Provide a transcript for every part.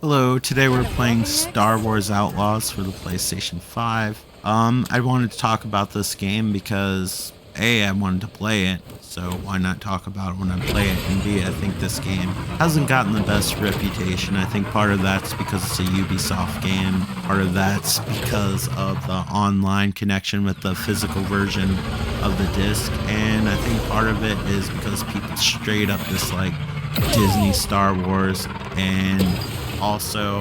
Hello, today we're playing Star Wars Outlaws for the PlayStation 5. I wanted to talk about this game because A, I wanted to play it, so why not talk about it when I play it, and B, I think this game hasn't gotten the best reputation. I think part of that's because it's a Ubisoft game, part of that's because of the online connection with the physical version of the disc, and I think part of it is because people straight up dislike Disney Star Wars, and also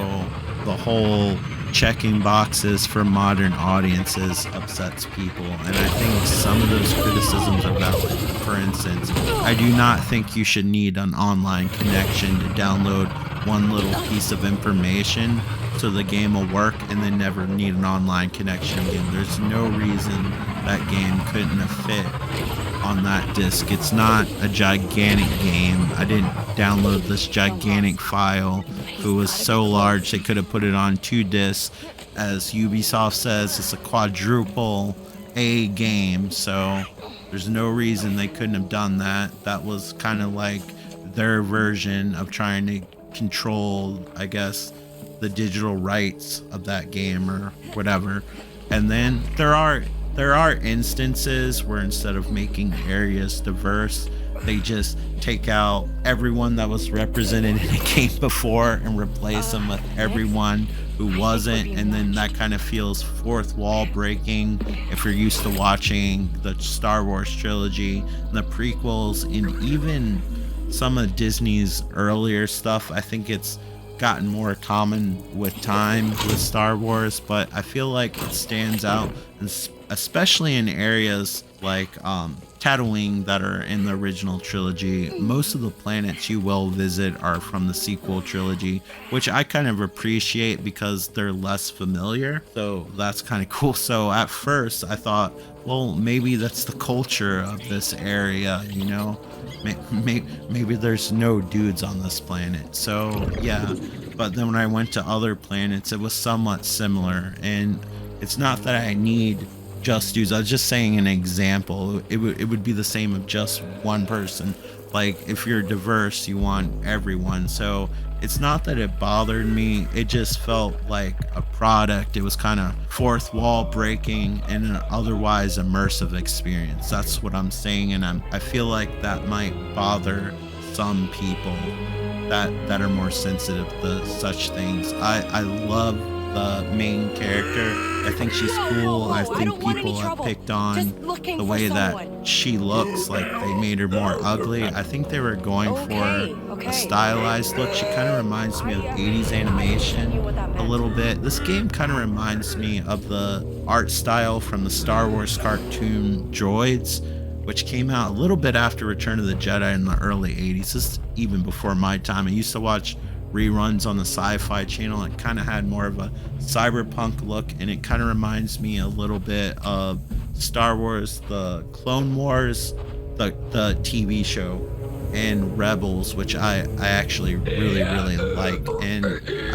the whole checking boxes for modern audiences upsets people, and I think some of those criticisms are valid. For instance, I do not think you should need an online connection to download one little piece of information so the game will work and then never need an online connection again. There's no reason that game couldn't have fit on that disc. It's not a gigantic game. I didn't download this gigantic file. If it was so large, they could have put it on 2 discs. As Ubisoft says, it's a quadruple A game, so there's no reason they couldn't have done that. That was kind of like their version of trying to control, I guess, the digital rights of that game or whatever. And then there are instances where instead of making areas diverse, they just take out everyone that was represented in a game before and replace them with everyone who wasn't, and then that kind of feels fourth wall breaking if you're used to watching the Star Wars trilogy and the prequels and even some of Disney's earlier stuff. I think it's gotten more common with time with Star Wars, but I feel like it stands out, especially in areas like Tatooine that are in the original trilogy. Most of the planets you will visit are from the sequel trilogy, which I kind of appreciate because they're less familiar, so that's kind of cool. So at first I thought, well, maybe that's the culture of this area, you know. Maybe there's no dudes on this planet, so yeah. But then when I went to other planets, it was somewhat similar, and it's not that I need just dudes. I was just saying an example. It would be the same of just one person. Like if you're diverse, you want everyone. So it's not that it bothered me. It just felt like a product. It was kind of fourth wall breaking in an otherwise immersive experience. That's what I'm saying, and I feel like that might bother some people that are more sensitive to such things. I love the main character. I think she's cool. I think people have picked on the way that she looks, like they made her more ugly. I think they were going for a stylized look. She kind of reminds me of 80s animation a little bit. This game kind of reminds me of the art style from the Star Wars cartoon Droids, which came out a little bit after Return of the Jedi in the early 80s. This is even before my time. I used to watch reruns on the Sci-Fi Channel. It kind of had more of a cyberpunk look, and it kind of reminds me a little bit of Star Wars, the Clone Wars, the TV show, and Rebels, which I actually really like. And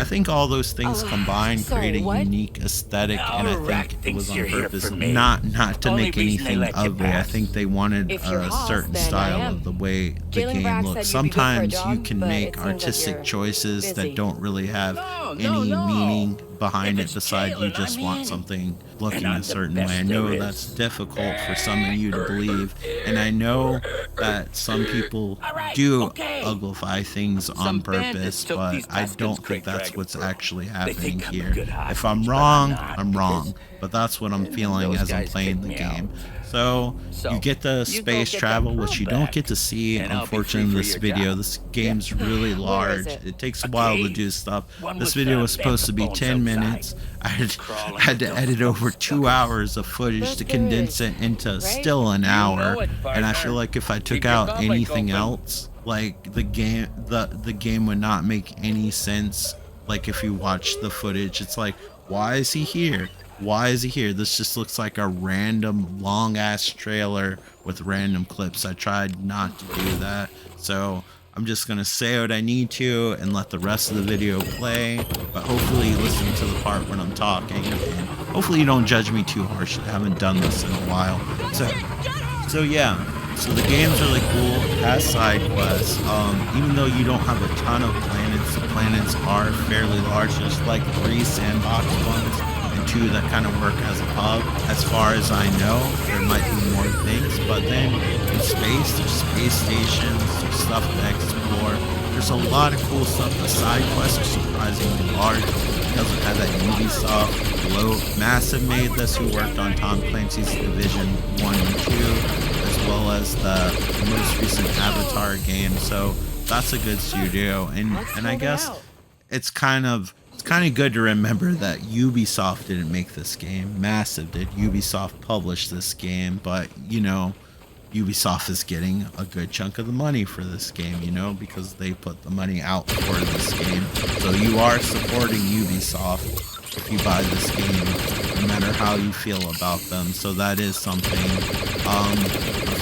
I think all those things combined create a unique aesthetic, and I think it was on purpose, not to make anything ugly. I think they wanted a certain style of the way the game looks. Sometimes you can make artistic choices that don't really have any meaning behind it besides you just want something looking a certain way. I know that's difficult for some of you to believe, and I know that some people do uglify things on purpose, but I don't think that's what's actually happening here. If I'm wrong, I'm wrong, but that's what I'm feeling as I'm playing the game. So you get the space travel, which you don't get to see, unfortunately, in this video. This game's really large. It takes a while to do stuff. This video was supposed to be 10 minutes. I had to edit over 2 hours of footage to condense it into still an hour. And I feel like if I took out anything else, like the game would not make any sense. Like if you watch the footage, it's like, why is he here? Why is he here? This just looks like a random long ass trailer with random clips. I tried not to do that, so I'm just gonna say what I need to and let the rest of the video play, but hopefully you listen to the part when I'm talking, and hopefully you don't judge me too harshly. I haven't done this in a while. So yeah, So the game's really cool. It has side quests. Even though you don't have a ton of planets, the planets are fairly large. There's like 3 sandbox ones and 2 that kind of work as a hub. As far as I know, there might be more things, but then in space, there's space stations, there's stuff to explore. There's a lot of cool stuff. The side quests are surprisingly large. It doesn't have that Ubisoft bloat. Massive made this, who worked on Tom Clancy's Division 1 and 2, as well as the most recent Avatar game. So that's a good studio, and I guess it's kind of good to remember that Ubisoft didn't make this game. Massive did. Ubisoft published this game, but Ubisoft is getting a good chunk of the money for this game, because they put the money out for this game. So you are supporting Ubisoft if you buy this game, no matter how you feel about them. So that is something.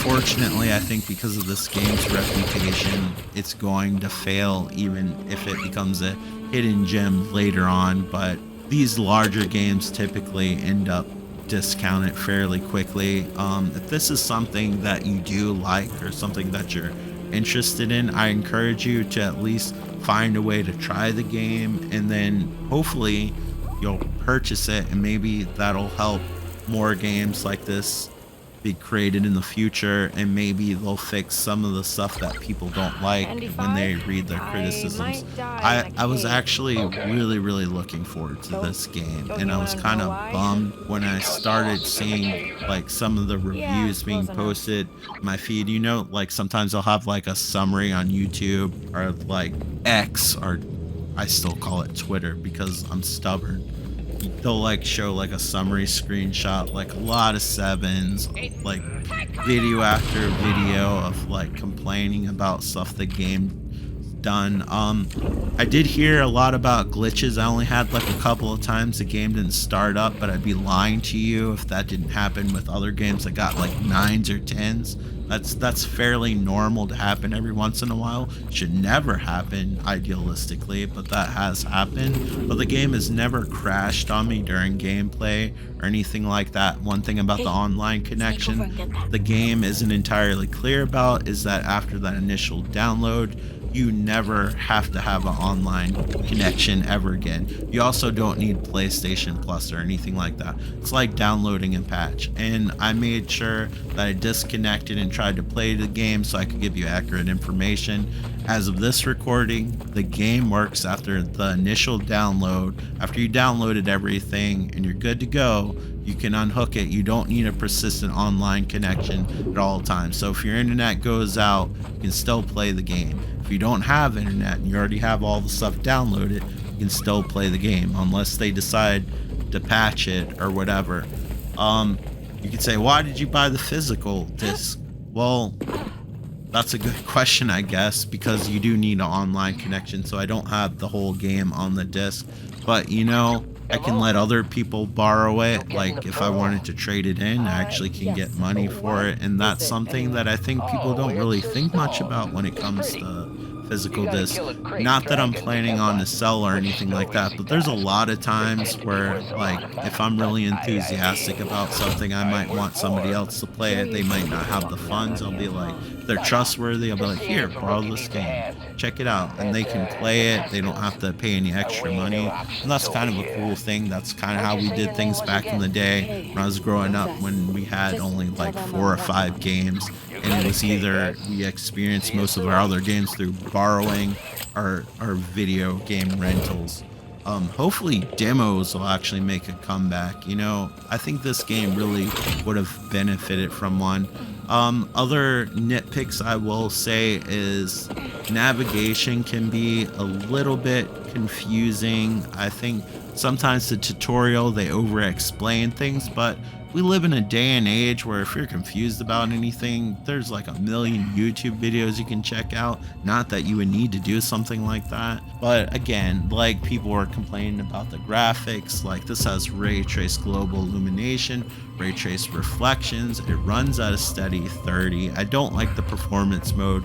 Unfortunately, I think because of this game's reputation, it's going to fail even if it becomes a hidden gem later on. But these larger games typically end up discounted fairly quickly. If this is something that you do like or something that you're interested in, I encourage you to at least find a way to try the game, and then hopefully you'll purchase it, and maybe that'll help more games like this be created in the future, and maybe they'll fix some of the stuff that people don't like when they read their criticisms. I was actually really looking forward to this game, and I was kind of bummed when I started seeing like some of the reviews being posted in my feed. Like sometimes I'll have like a summary on YouTube or like X, or I still call it Twitter because I'm stubborn. They'll like show like a summary screenshot, like a lot of sevens, like video after video of like complaining about stuff the game done. I did hear a lot about glitches. I only had like a couple of times the game didn't start up, but I'd be lying to you if that didn't happen with other games that got like 9s or 10s. That's fairly normal to happen every once in a while. Should never happen idealistically, but that has happened. But the game has never crashed on me during gameplay or anything like that. One thing about the online connection the game isn't entirely clear about is that after that initial download, you never have to have an online connection ever again. You also don't need PlayStation Plus or anything like that. It's like downloading a patch. And I made sure that I disconnected and tried to play the game so I could give you accurate information. As of this recording, the game works after the initial download. After you downloaded everything and you're good to go, you can unhook it. You don't need a persistent online connection at all times. So if your internet goes out, you can still play the game. If you don't have internet and you already have all the stuff downloaded, you can still play the game unless they decide to patch it or whatever. You could say, why did you buy the physical disc? Well, that's a good question, I guess, because you do need an online connection. So I don't have the whole game on the disc, but I can let other people borrow it. Like if I wanted to trade it in, I actually can get money for it. And that's something that I think people don't really think much about when it comes to physical disc. Not that I'm planning on to sell or anything like that, but there's a lot of times where like if I'm really enthusiastic about something, I might want somebody else to play it. They might not have the funds. I'll be like, they're trustworthy. I'll be like, here, borrow this game, check it out, and they can play it. They don't have to pay any extra money, and that's kind of a cool thing. That's kind of how we did things back in the day when I was growing up, when we had only like 4 or 5 games, and it was either we experienced most of our other games through borrowing or video game rentals. Hopefully demos will actually make a comeback. I think this game really would have benefited from one. Other nitpicks I will say is navigation can be a little bit confusing. I think sometimes the tutorial, they over explain things, but we live in a day and age where if you're confused about anything, there's like a million YouTube videos you can check out. Not that you would need to do something like that, but again, like people were complaining about the graphics, like this has ray trace global illumination, ray trace reflections, it runs at a steady 30. I don't like the performance mode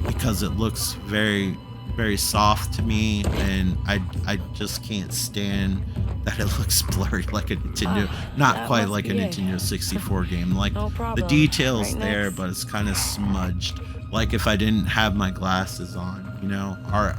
because it looks very very soft to me, and I just can't stand that it looks blurry like a Nintendo, not That quite must like a be it. Nintendo 64 game. Like No the problem. details Right there, next. but it's kind of smudged. Like if I didn't have my glasses on,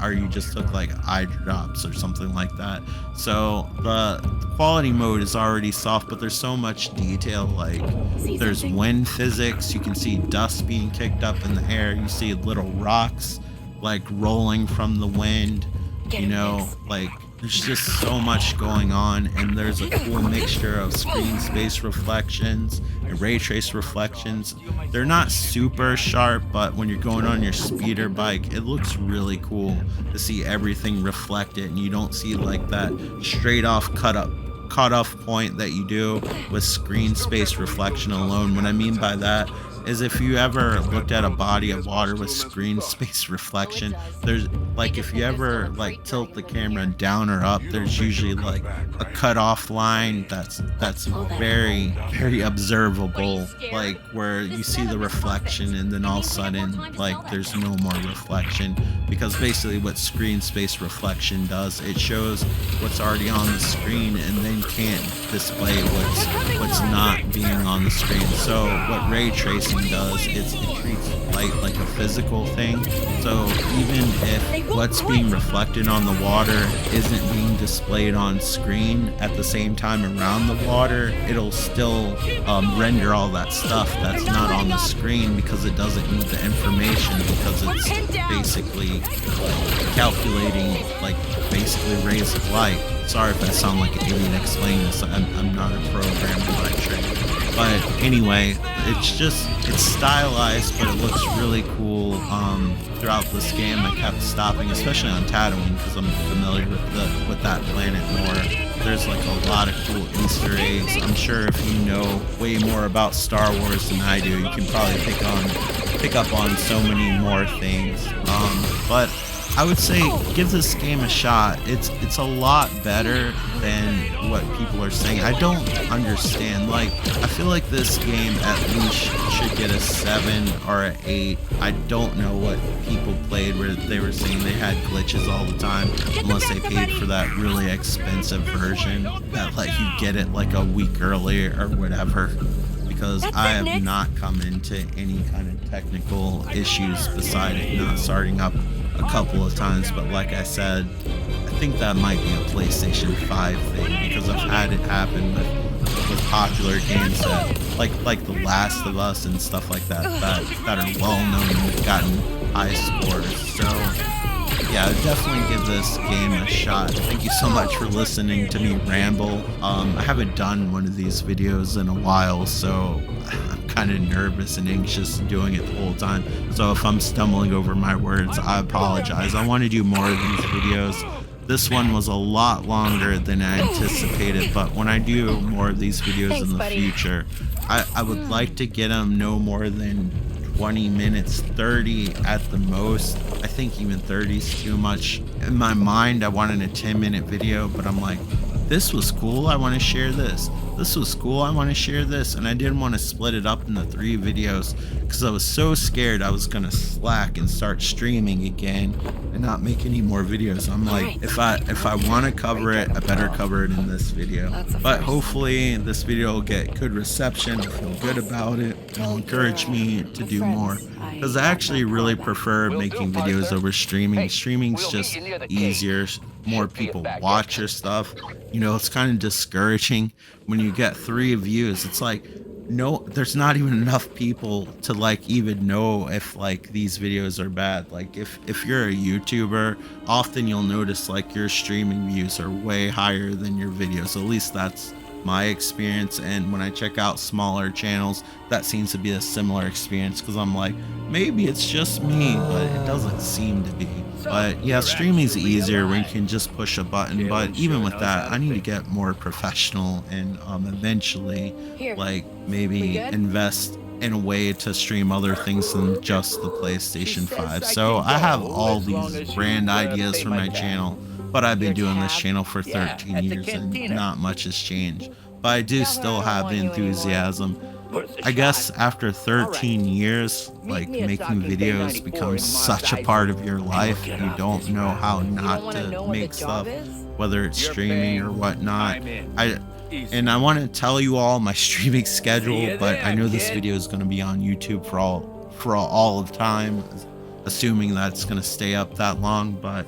or you just took like eye drops or something like that. So the quality mode is already soft, but there's so much detail. Like See there's something? wind physics. You can see dust being kicked up in the air. You see little rocks like rolling from the wind. Getting this. Like there's just so much going on, and there's a cool mixture of screen space reflections and ray trace reflections. They're not super sharp, but when you're going on your speeder bike, it looks really cool to see everything reflected, and you don't see like that straight off cut off point that you do with screen space reflection alone. What I mean by that is if you ever looked at a body of water with screen space reflection, there's like if you ever like tilt the camera down or up, there's usually like a cutoff line that's Pull that very away. very observable, like where you see the reflection and then all of a sudden like there's no more reflection, because basically what screen space reflection does, it shows what's already on the screen and then can't display what's not being on the screen. So what ray tracing does is it treats light like a physical thing. So even if what's being reflected on the water isn't being displayed on screen at the same time around the water, it'll still render all that stuff that's not on the screen because it doesn't need the information, because it's basically calculating like basically rays of light. Sorry if I sound like an idiot explaining this. I'm not a programmer by trade. But anyway, it's stylized, but it looks really cool. Throughout this game, I kept stopping, especially on Tatooine, because I'm familiar with that planet more. There's like a lot of cool Easter eggs. I'm sure if you know way more about Star Wars than I do, you can probably pick up on so many more things. But I would say give this game a shot. It's a lot better than what people are saying. I don't understand. Like I feel like this game at least should get a 7 or an 8. I don't know what people played where they were saying they had glitches all the time, unless they paid for that really expensive version that let you get it like a week early or whatever, because I have not come into any kind of technical issues beside it not starting up a couple of times. But like I said, I think that might be a PlayStation 5 thing, because I've had it happen with popular games that like The Last of Us and stuff like that are well known and have gotten high scores. So yeah, definitely give this game a shot. Thank you so much for listening to me ramble. I haven't done one of these videos in a while, so I'm kind of nervous and anxious doing it the whole time. So if I'm stumbling over my words, I apologize. I want to do more of these videos. This one was a lot longer than I anticipated, but when I do more of these videos Thanks, in the buddy. future, I would like to get them no more than 20 minutes, 30 at the most. I think even 30 is too much. In my mind, I wanted a 10-minute video, but I'm like, this was cool, I want to share this. This was cool, I want to share this. And I didn't want to split it up into 3 videos because I was so scared I was going to slack and start streaming again and not make any more videos. I'm like, if I want to cover it, I better cover it in this video. But hopefully this video will get good reception. I feel good about it. It'll encourage me to do more, because I actually really prefer making videos over streaming. Streaming's just easier. More people watch your stuff. It's kind of discouraging when you get 3 views. It's like, no, there's not even enough people to like even know if like these videos are bad. Like if you're a YouTuber, often you'll notice like your streaming views are way higher than your videos. At least that's my experience. And when I check out smaller channels, that seems to be a similar experience, because I'm like, maybe it's just me, but it doesn't seem to be. But yeah, streaming's easier when you can just push a button. But even with that, I need to get more professional and eventually like maybe invest in a way to stream other things than just the PlayStation 5. So I have all these grand ideas for my channel, but I've been doing this channel for 13 years and not much has changed. But I do still have the enthusiasm. I guess after 13 years, like making videos becomes such a part of your life. You don't know how You don't not want to to know what the make job stuff, is? whether it's You're streaming or paying, whatnot. I'm in. I Easy. and I want to tell you all my streaming See schedule, you but I there, know this kid. video is going to be on YouTube for all of time, assuming that's going to stay up that long. But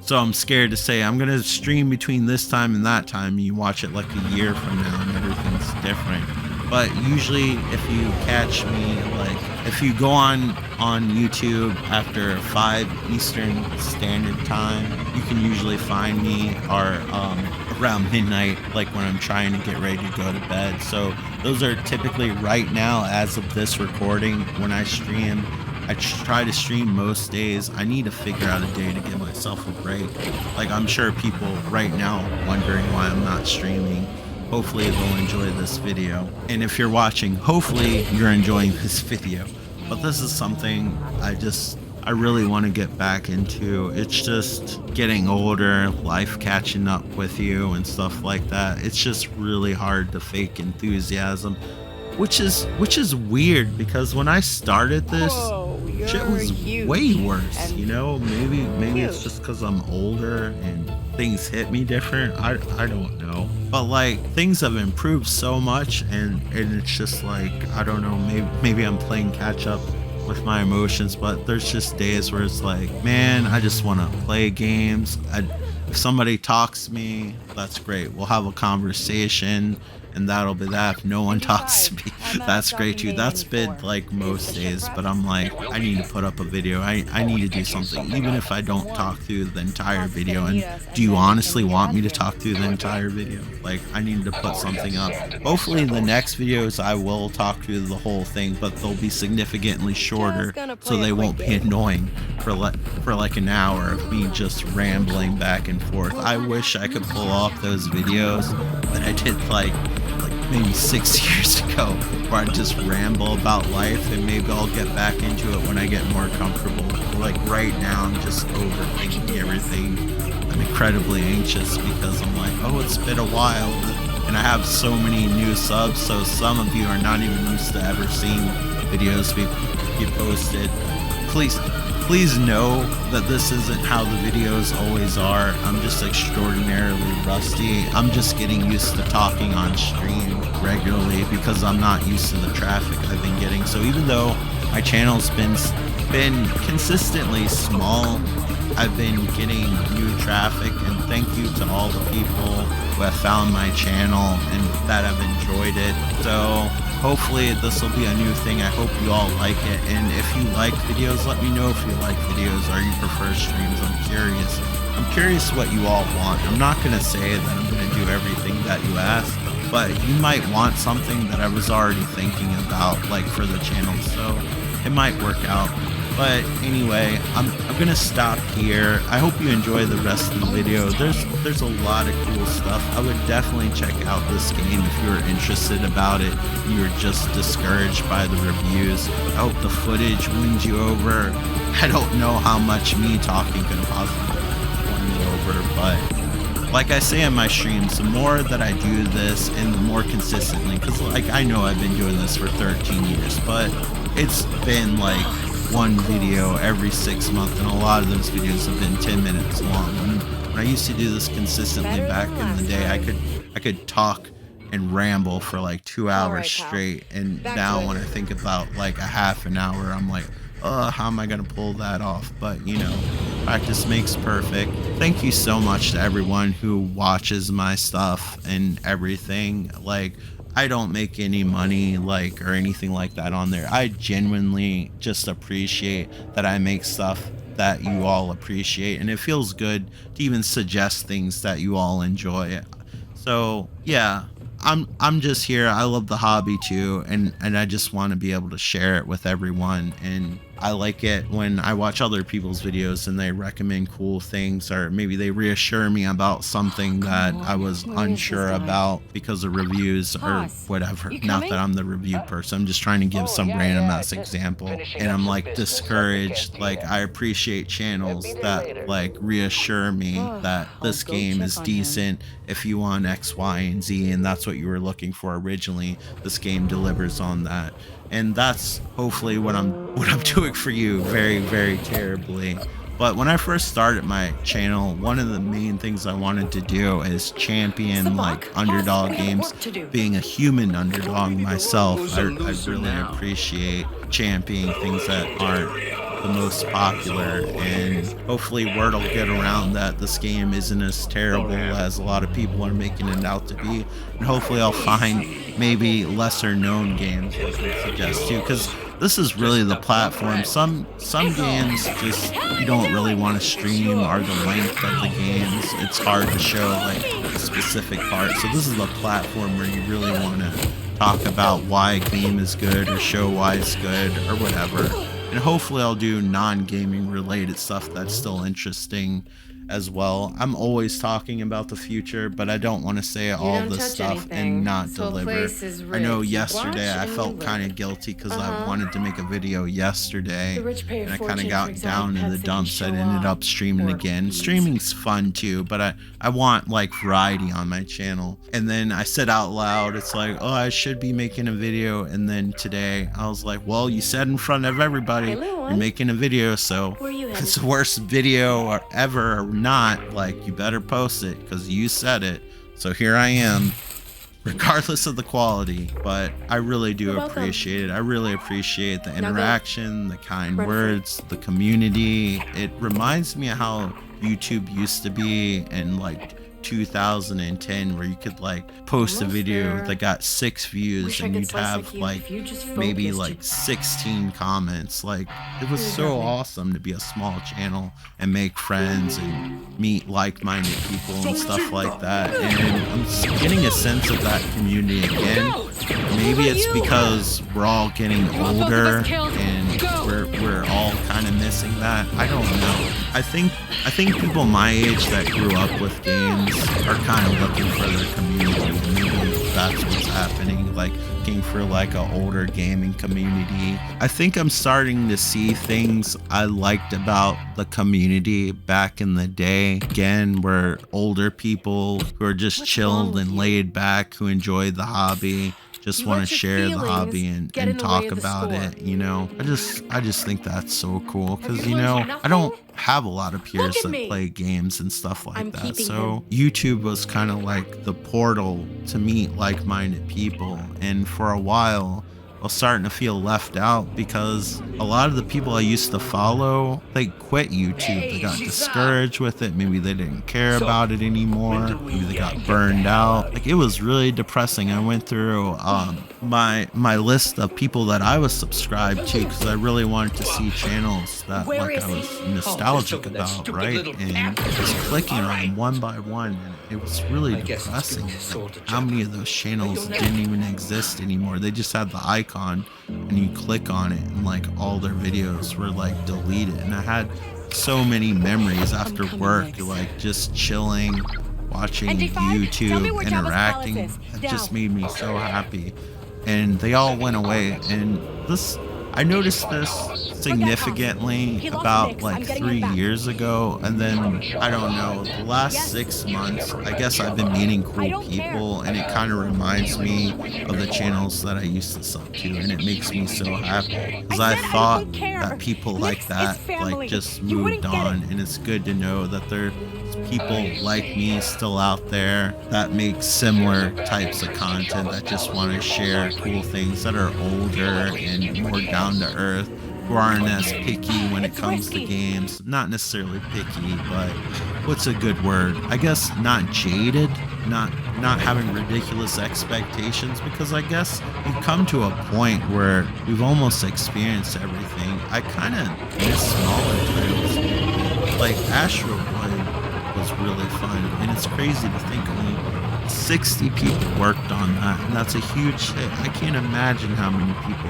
so I'm scared to say I'm going to stream between this time and that time. You watch it like a year from now and everything's different. But usually if you catch me, like if you go on YouTube after 5 Eastern Standard Time, you can usually find me, or around midnight, like when I'm trying to get ready to go to bed. So those are typically right now, as of this recording, when I stream. I try to stream most days. I need to figure out a day to give myself a break. Like, I'm sure people right now wondering why I'm not streaming. Hopefully they'll enjoy this video. And if you're watching, hopefully you're enjoying this video. But this is something I really want to get back into. It's just getting older, life catching up with you and stuff like that. It's just really hard to fake enthusiasm, which is weird because when I started this, Whoa, shit you're was huge. way worse, and you know. Maybe it's cute. just because I'm older and things hit me different. I don't know, but like things have improved so much, and it's just like I don't know. Maybe I'm playing catch up with my emotions, but there's just days where it's like, man, I just want to play games. If somebody talks to me, that's great. We'll have a conversation, and that'll be that. If no one talks to me, that's great too. That's been like most days, but I'm like, I need to put up a video. I need to do something, even if I don't talk through the entire video. And do you honestly want me to talk through the entire video? Like, I need to put something up. Hopefully the next videos I will talk through the whole thing, but they'll be significantly shorter, so they won't be annoying for like an hour of me just rambling back and forth. I wish I could pull off those videos that I did like maybe 6 years ago, where I just ramble about life, and maybe I'll get back into it when I get more comfortable. Like right now, I'm just overthinking everything. I'm incredibly anxious because I'm like, oh, it's been a while, and I have so many new subs, so some of you are not even used to ever seeing videos be posted. Please know that this isn't how the videos always are. I'm just extraordinarily rusty. I'm just getting used to talking on stream regularly because I'm not used to the traffic I've been getting. So even though my channel's been consistently small, I've been getting new traffic, and thank you to all the people who have found my channel and that have enjoyed it. So hopefully this will be a new thing. I hope you all like it, and if you like videos, let me know if you like videos or you prefer streams. I'm curious what you all want. I'm not gonna say that I'm gonna do everything that you ask, but you might want something that I was already thinking about, like for the channel, so it might work out. But anyway, I'm gonna stop here. I hope you enjoy the rest of the video. There's a lot of cool stuff. I would definitely check out this game if you're interested about it. You're just discouraged by the reviews. I hope the footage wins you over. I don't know how much me talking could possibly win you over, but like I say in my streams, the more that I do this and the more consistently, because like I know I've been doing this for 13 years, but it's been like one video every 6 months, and a lot of those videos have been 10 minutes long. When I used to do this consistently back in the day, I could talk and ramble for like 2 hours straight, and now when I think about like a half an hour, I'm like, how am I gonna pull that off? But you know, practice makes perfect. Thank you so much to everyone who watches my stuff and everything. Like, I don't make any money like or anything like that on there. I genuinely just appreciate that I make stuff that you all appreciate, and it feels good to even suggest things that you all enjoy. So yeah, I'm just here. I love the hobby too, and I just want to be able to share it with everyone, and I like it when I watch other people's videos and they recommend cool things, or maybe they reassure me about something that I was unsure about because of reviews or whatever. Not that I'm the review person, I'm just trying to give some random ass example, and I'm like discouraged. Like, I appreciate channels that like reassure me that this game is decent. If you want X, Y, and Z, and that's what you were looking for originally, this game delivers on that. And that's hopefully what I'm doing for you, very, very terribly. But when I first started my channel, one of the main things I wanted to do is champion like underdog games. Being a human underdog myself, I really appreciate championing things that aren't the most popular, and hopefully word will get around that this game isn't as terrible as a lot of people are making it out to be, and hopefully I'll find maybe lesser known games I can suggest too, because this is really the platform. Some games just you don't really want to stream, or the length of the games, it's hard to show like a specific part. So this is the platform where you really want to talk about why a game is good, or show why it's good, or whatever. And hopefully I'll do non-gaming related stuff that's still interesting as well. I'm always talking about the future, but I don't want to say all this stuff and not deliver. I know yesterday I felt kind of guilty because I wanted to make a video yesterday, and I kind of got down in the dumps. I ended up streaming again. Streaming's fun too, but I want like variety on my channel. And then I said out loud, it's like, oh, I should be making a video. And then today I was like, well, you said in front of everybody you're making a video, so if it's the worst video ever or not, like, you better post it because you said it. So here I am, regardless of the quality. But I really do appreciate it. I really appreciate the interaction, the kind words, the community. It reminds me of how YouTube used to be in like 2010, where you could like post a video that got 6 views and you'd have like maybe like 16 comments. Like, it was so awesome to be a small channel and make friends and meet like-minded people and stuff like that. And I'm getting a sense of that community again. Maybe it's because we're all getting older and we're all kind of missing that. I don't know. I think people my age that grew up with games are kind of looking for their community. Maybe that's what's happening, like looking for like a older gaming community. I think I'm starting to see things I liked about the community back in the day again, where older people who are just chilled and laid back, who enjoy the hobby, just want to share the hobby and talk about it, you know. I just think that's so cool, because, you know, I don't have a lot of peers that play games and stuff like that. So YouTube was kind of like the portal to meet like-minded people, and for a while I was starting to feel left out because a lot of the people I used to follow, they quit YouTube. They got discouraged with it. Maybe they didn't care about it anymore. Maybe they got burned out. Like, it was really depressing. I went through my list of people that I was subscribed to because I really wanted to see channels that like I was nostalgic about, right? And just clicking on them one by one, and it was really depressing. Like, how many of those channels didn't even exist anymore? They just had the icon and you click on it and like all their videos were like deleted. And I had so many memories after work, like just chilling, watching YouTube, interacting. It just made me so happy. And they all went away. And I noticed this significantly about like 3 years ago, and then I don't know, the last 6 months I guess I've been meeting cool people, and it kind of reminds me of the channels that I used to sub to, and it makes me so happy because I thought that people like that like just moved on, and it's good to know that there's people like me still out there that make similar types of content, that just want to share cool things, that are older and more down to earth, who aren't as picky when it comes to games. Not necessarily picky, but what's a good word? I guess not jaded, not having ridiculous expectations, because I guess you come to a point where we've almost experienced everything. I kind of miss smaller titles. Like Astro Boy was really fun, and it's crazy to think only 60 people worked on that, and that's a huge hit. I can't imagine how many people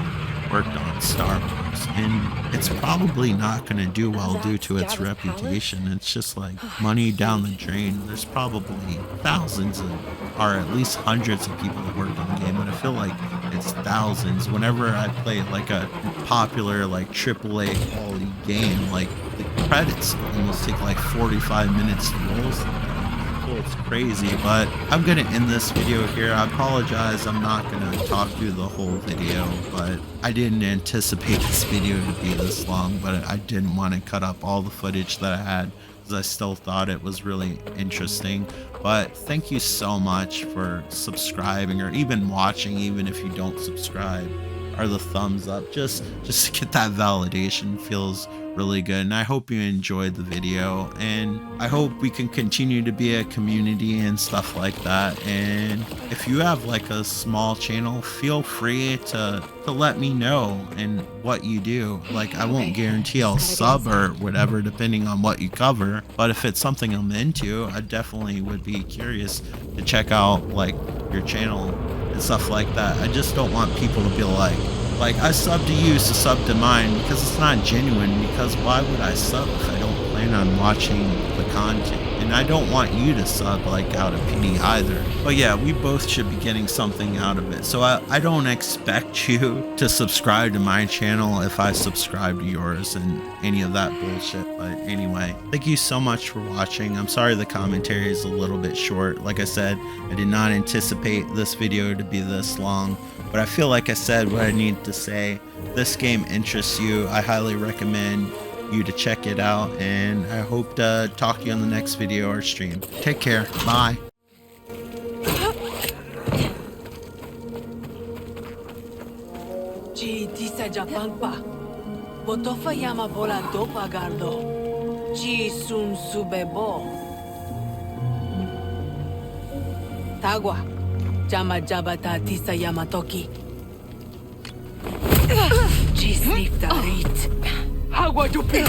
worked on Star Wars, and it's probably not going to do well due to its reputation. It's just like money down the drain. There's probably thousands of, or at least hundreds of people that worked on the game, but I feel like it's thousands. Whenever I play like a popular like AAA quality game, like the credits almost take like 45 minutes to roll sometimes. So it's crazy, but I'm gonna end this video here. I apologize, I'm not gonna talk through the whole video, but I didn't anticipate this video to be this long, but I didn't want to cut up all the footage that I had because I still thought it was really interesting. But thank you so much for subscribing or even watching, even if you don't subscribe, or the thumbs up, just to get that validation feels really good. And I hope you enjoyed the video, and I hope we can continue to be a community and stuff like that. And if you have like a small channel, feel free to let me know and what you do. Like, I won't guarantee I'll sub or whatever depending on what you cover, but if it's something I'm into, I definitely would be curious to check out like your channel and stuff like that. I just don't want people to be like I sub to you, so sub to mine, because it's not genuine. Because why would I sub if I don't plan on watching the content? And I don't want you to sub like out of pity either. But yeah, we both should be getting something out of it. So I don't expect you to subscribe to my channel if I subscribe to yours and any of that bullshit. But anyway, thank you so much for watching. I'm sorry the commentary is a little bit short. Like I said, I did not anticipate this video to be this long, but I feel like I said what I need to say. This game interests you, I highly recommend you to check it out, and I hope to talk to you on the next video or stream. Take care. Bye. Ci tisa Japanpa. Botofa yama bola dopa gardo. Ci sun subebo. Tagua. Jama jabata tisa yamatoki. Ci sniftarit. Agua dupi.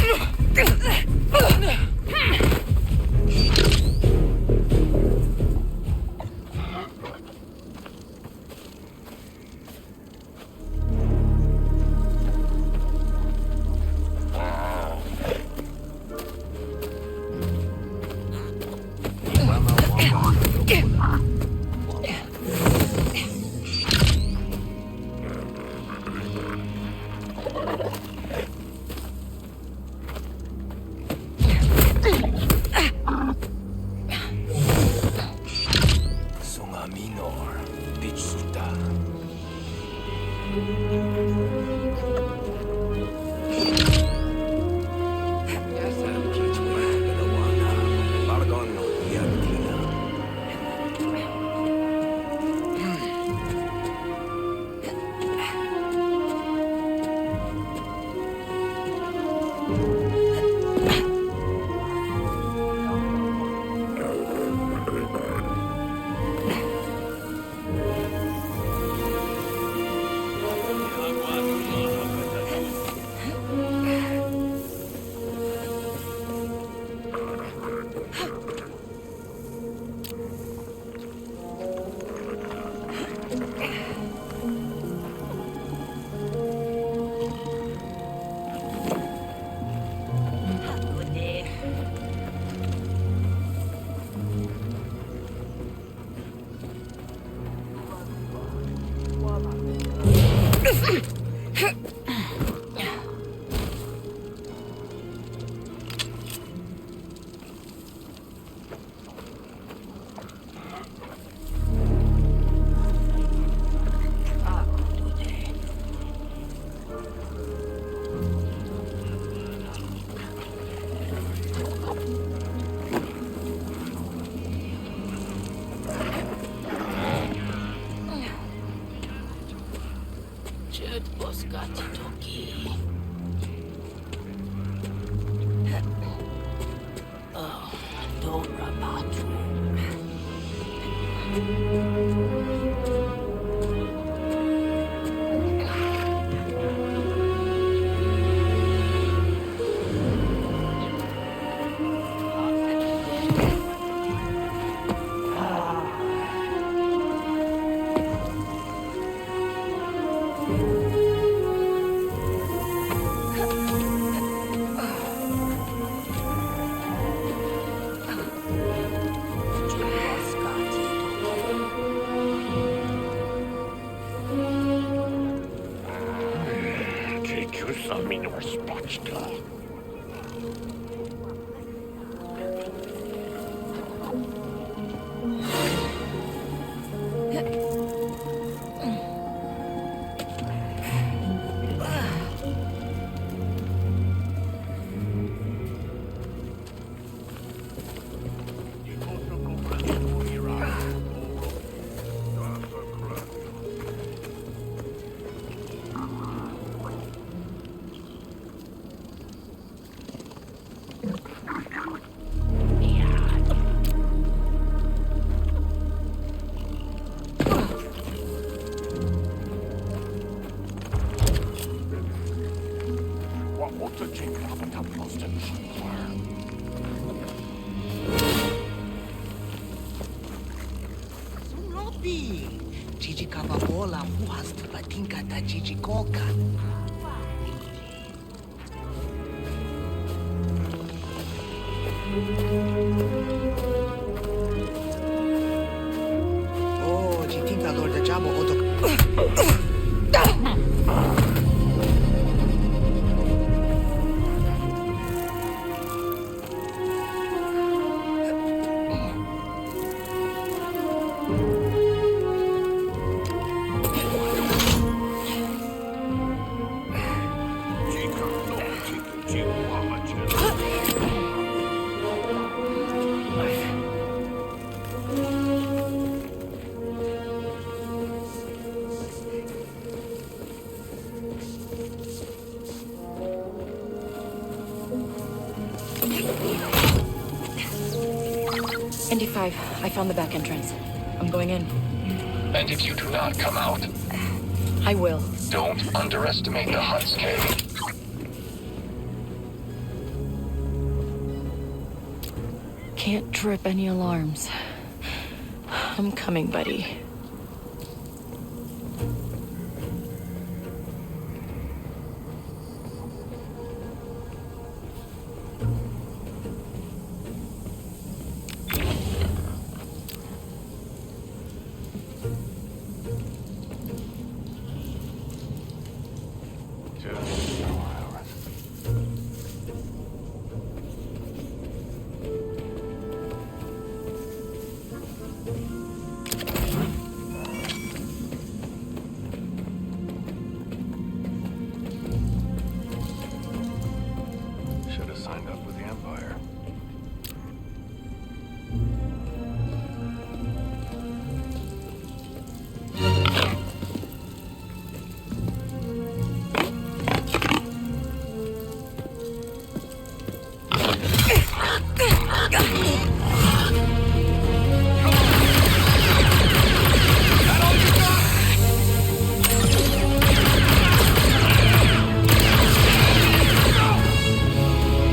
minor spoczka. Gigi Capabola, who has to patinka ta Gigi Coca. Oh, Gitinka Lord the Jabo Otok. ND5, I found the back entrance. I'm going in. And if you do not come out, I will. don't underestimate the Hunt's cave. Can't trip any alarms. I'm coming, buddy. Should have signed up with the Empire.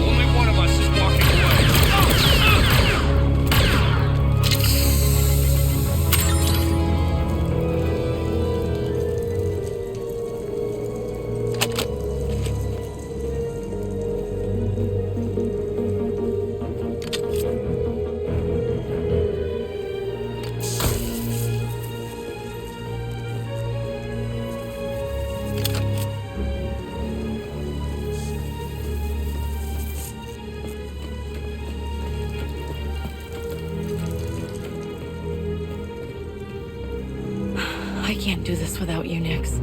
Only one of us is walking away. I can't do this without you, Nix.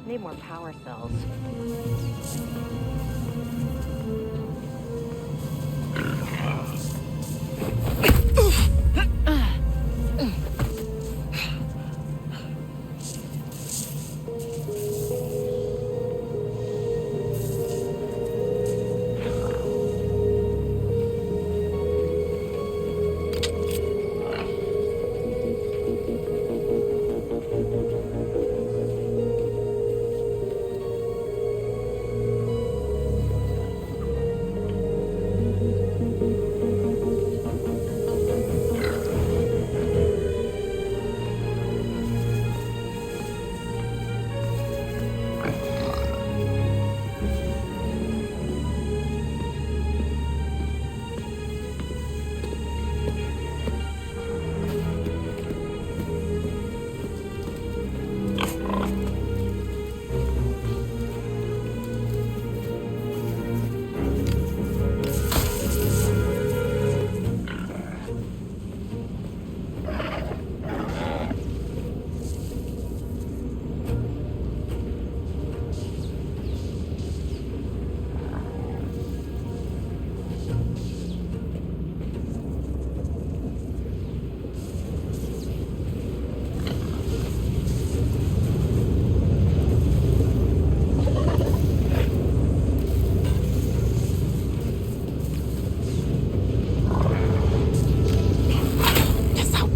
Need more power cells.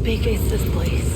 big is this place?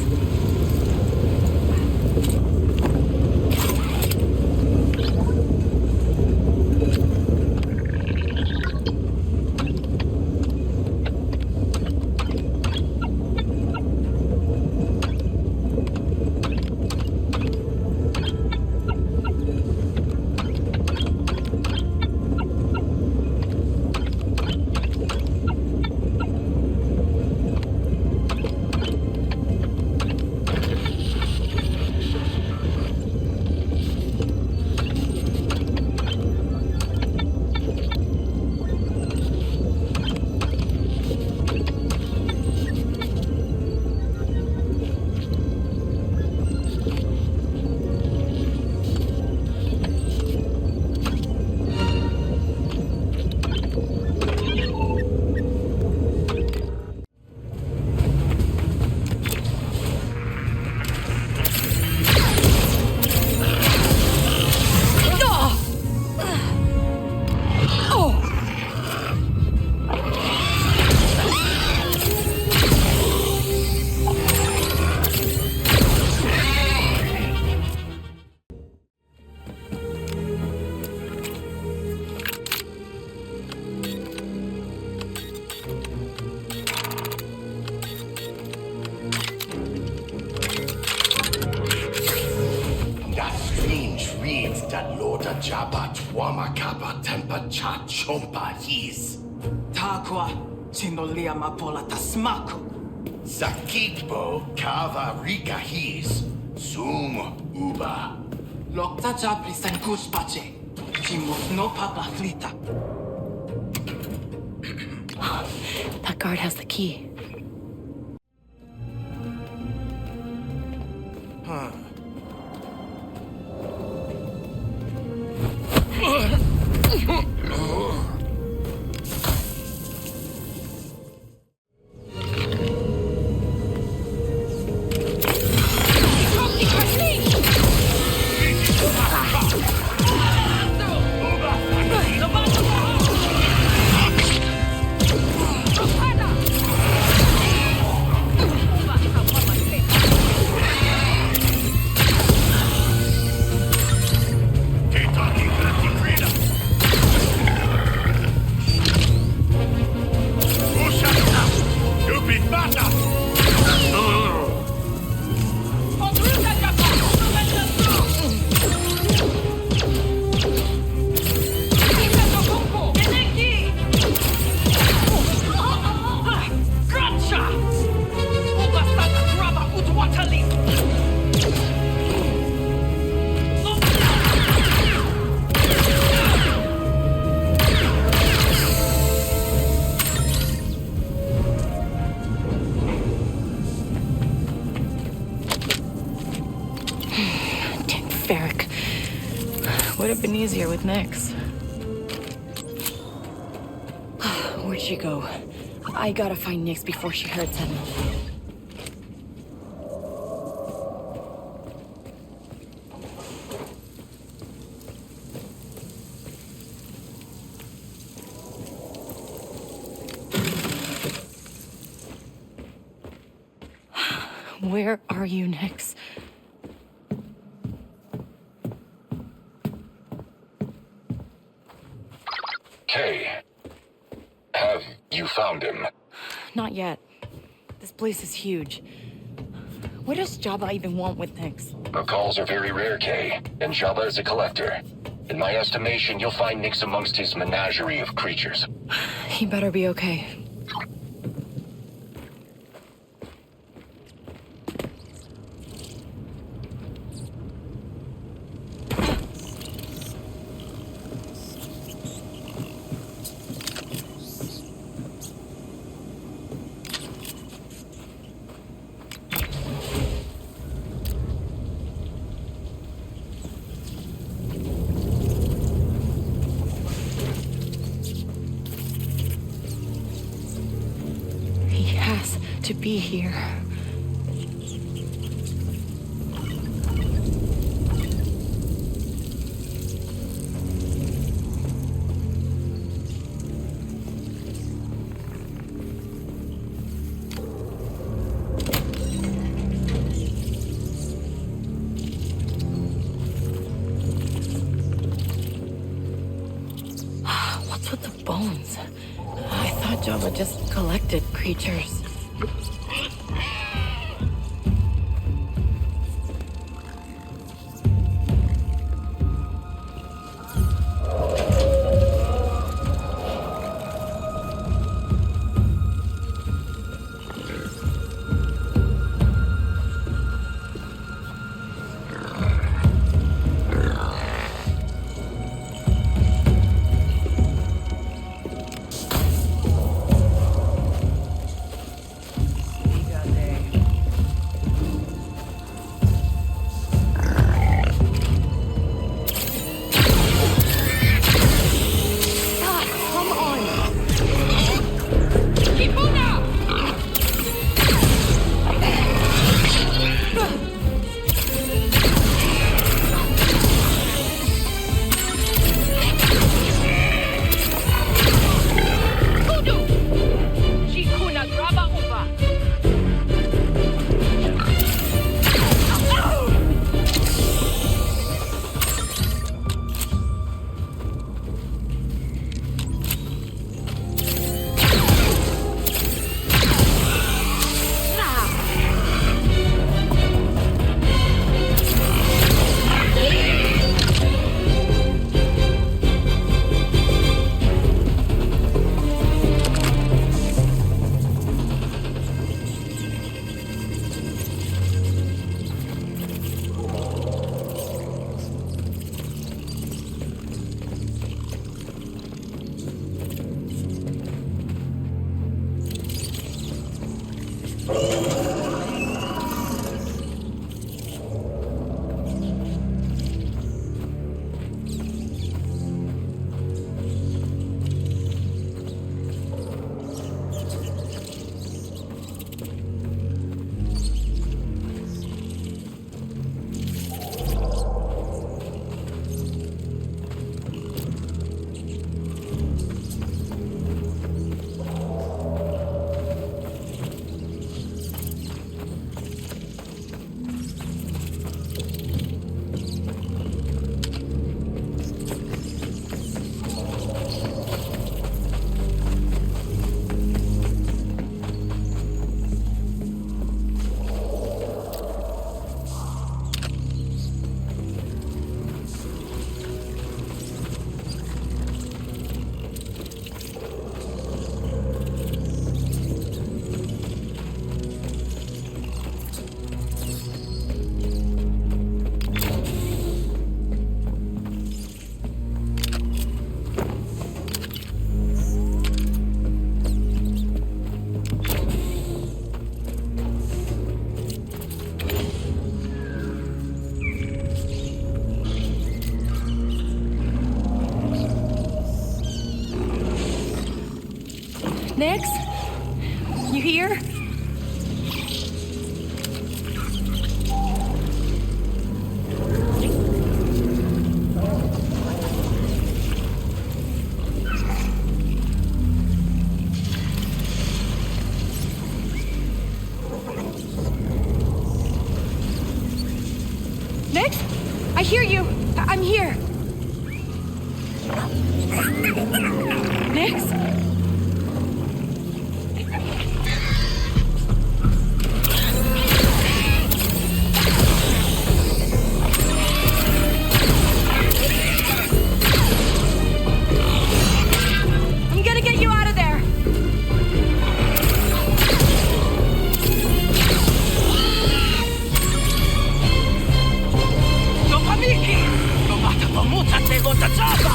Jabba Twama Kappa Tempa Cha Chompa His Takwa Sinolia Mapola Tasmaku Sakikbo Kava Rika His Zoom Uba Lokta Jabri Sankush Pache Chimos no Papa Flita. That guard has the key. Would have been easier with Nyx. she go? I gotta find Nyx before she hurts him. Where are you, Nyx? Kay, have you found him? Not yet. This place is huge. What does Jabba even want with Nyx? The calls are very rare, Kay, and Jabba is a collector. In my estimation, you'll find Nyx amongst his menagerie of creatures. He better be okay. To be here. What's with the bones? I thought Jabba just collected creatures. Nix? You here? Nix? I hear you. I'm here. Nix? I'm gonna get you out of there. Mikey! Tomata pamuta te lota jaba!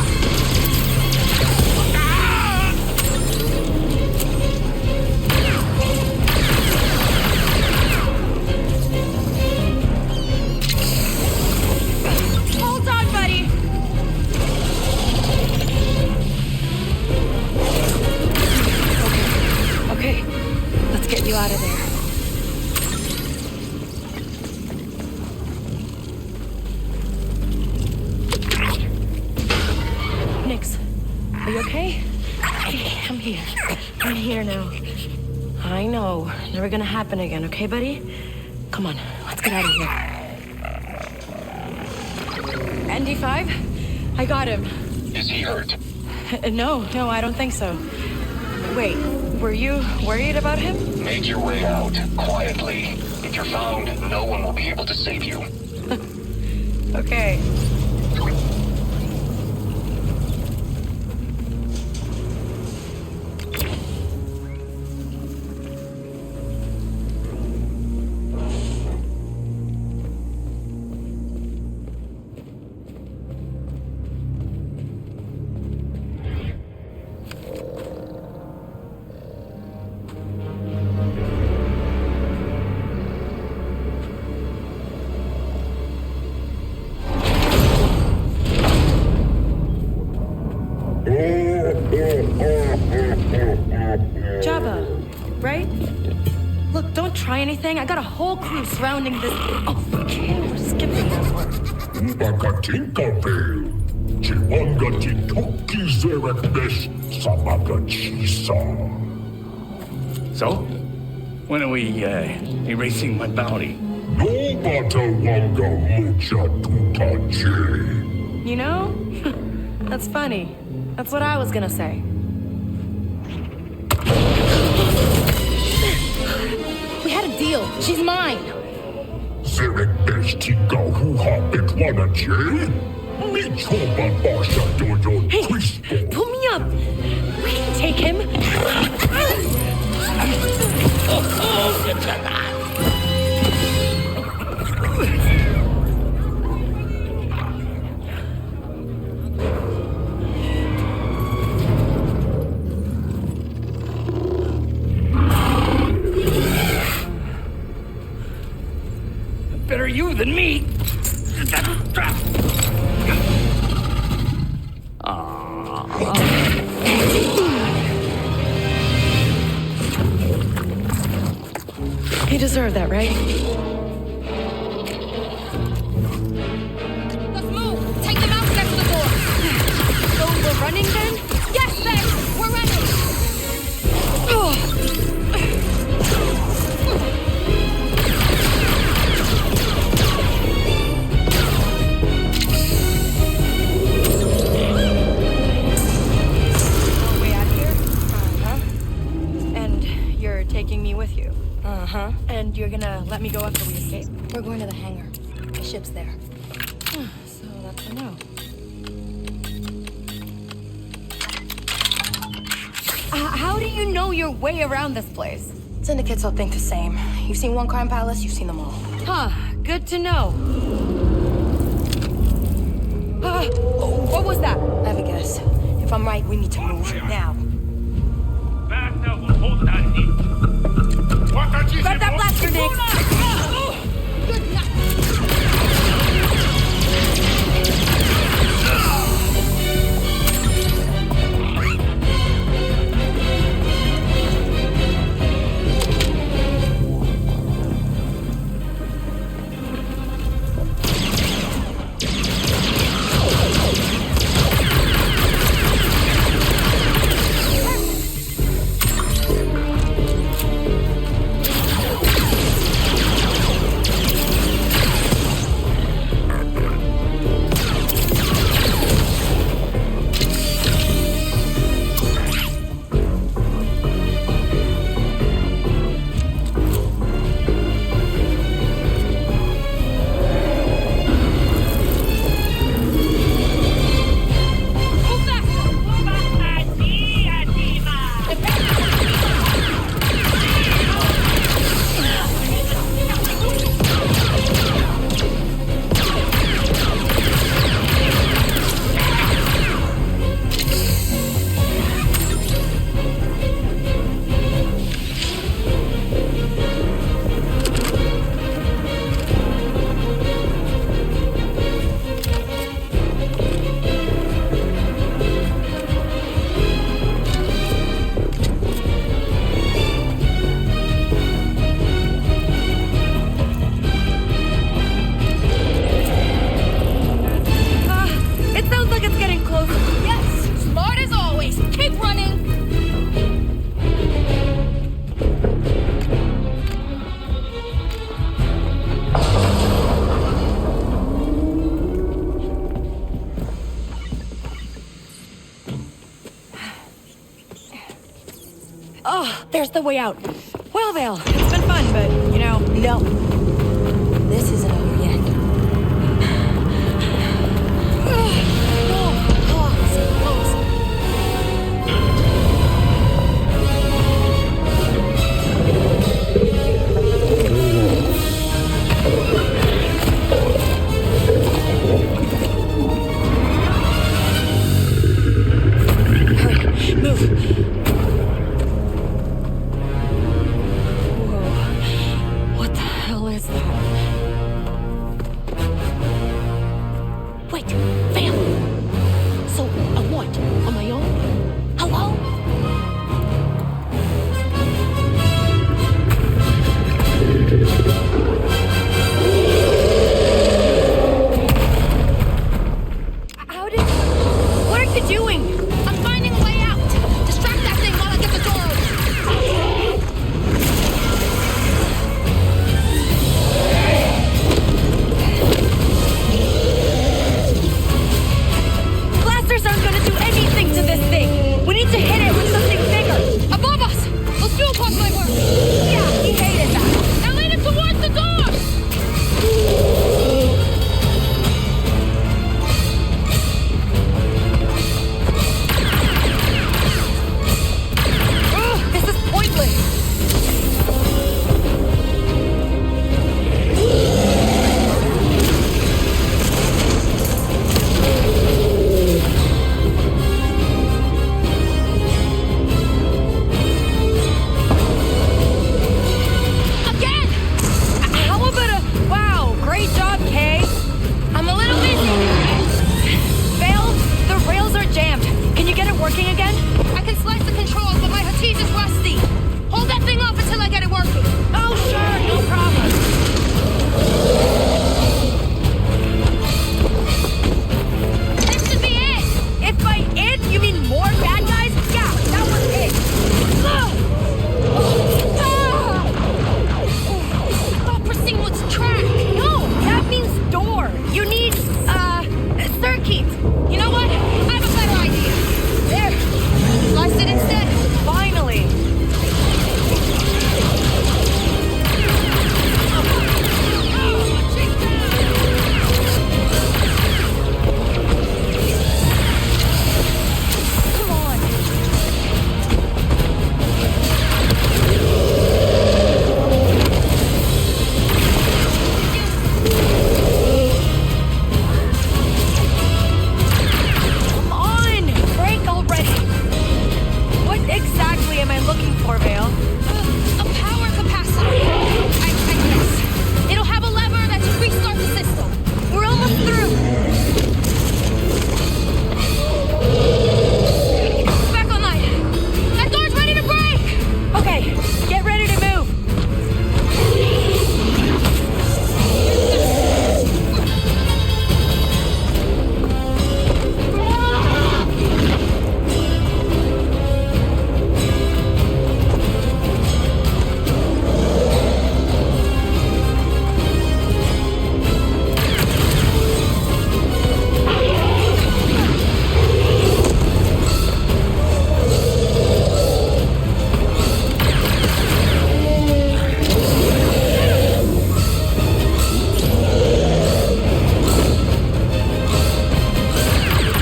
Hold on, buddy. Okay, let's get you out of there. Nix, are you okay? I'm here. I'm here now. I know. Never gonna happen again, okay, buddy? Come on, let's get out of here. ND5? I got him. Is he hurt? No, I don't think so. Wait, were you worried about him? Make your way out, quietly. If you're found, no one will be able to save you. Okay. Jabba, right? Look, don't try anything. I got a whole crew surrounding this. Oh, okay, we're skipping that part. Ubakatinkavel. Chiwanga titoki zerekbesh samagachisa. So? When are we, erasing my bounty? No bata wanga mucha tutaje. You know? That's funny. That's what I was gonna say. We had a deal. She's mine. Zerekbesh tika huha betwanaje. Michoba basha doyo Hey, twispo. pull me up. We can take him. Better you than me. He deserved that, right? Let's move! Take them out next to the door! So we're running then? Yes, Ben! We're running! Way out of here? Uh-huh. And you're taking me with you? Uh-huh. And you're gonna let me go after we escape? We're going to the hangar. The ship's there. So that's a no. How do you know your way around this place? Syndicates all think the same. You've seen one crime palace, you've seen them all. Huh, good to know. What was that? I have a guess. If I'm right, we need to move now. Grab that blaster, Nick! Good night! There's the way out. Well, Vale, it's been fun, but, you know, No. This isn't over yet. Hurry, move. Whoa. What the hell is that? Wait, Vale! So, what? On my own? Hello? How did... What are you doing? I'm finding a way out. Distract that thing while I get the door Blasters aren't gonna do anything to this thing! We need to hit it with something bigger! above us. Those fuel pods might work. Yeah, he hated that! Now lead it towards the door. Ugh, this is pointless! Again. How about a... Wow, great job, Kay! I'm a little busy. Vale, the rails are jammed. Can you get it working again? I can slice the controls, but my Hatice is rusty. Hold that thing off until I get it working. Oh, sure, no problem. This should be it. If by it, you mean more bad guys? Yeah, that was it. Ugh! Ah! Thought pristine was track. No, that means door. You need, circuit. You know what? I have a better idea. There, Slice it instead. finally. Come on. Come on, break already. What exactly am I looking for, Vale? A power capacitor. I guess. It'll have a lever that should restart the system. We're almost through. Back online. That door's ready to break. Okay, get ready to move.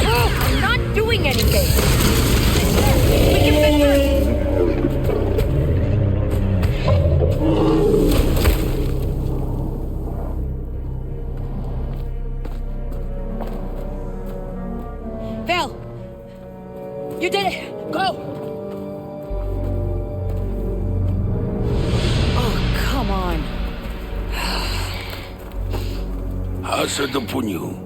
I'm not doing anything. We can fit through. Vale, you did it. Go. Oh, come on. Asa do punyu.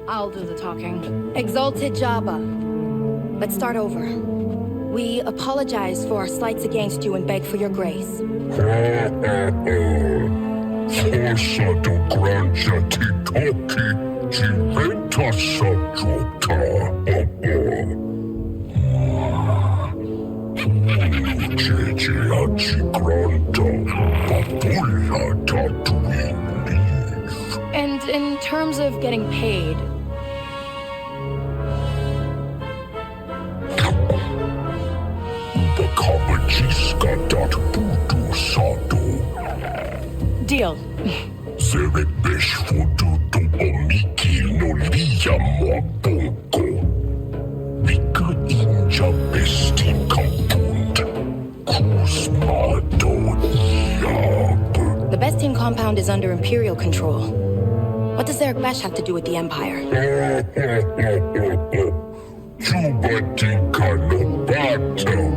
I'll do the talking. Exalted Jabba. Let's start over. We apologize for our slights against you and beg for your grace. Forza do granja ti toki, ci venta sagiota. Jeje aci granta, papulla in terms of getting paid, deal. Zerebesh foto to omiki no liya mo bongo. Vika inja bestin kampund. Kuzma do iab. The best team compound is under Imperial control. What does Eric Besh have to do with the Empire? Chubatika no battle.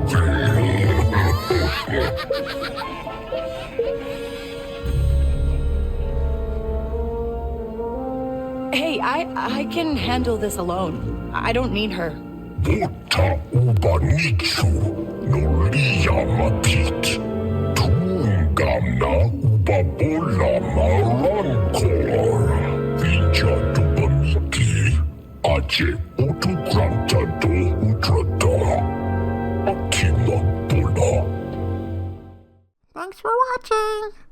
Hey, I can handle this alone. I don't need her. Buta ubanichu no liya mapit. Tungamna ubabola marankor. Vinja dubamiki. Aje utugranta do utrata. Akima bola. Thanks for watching.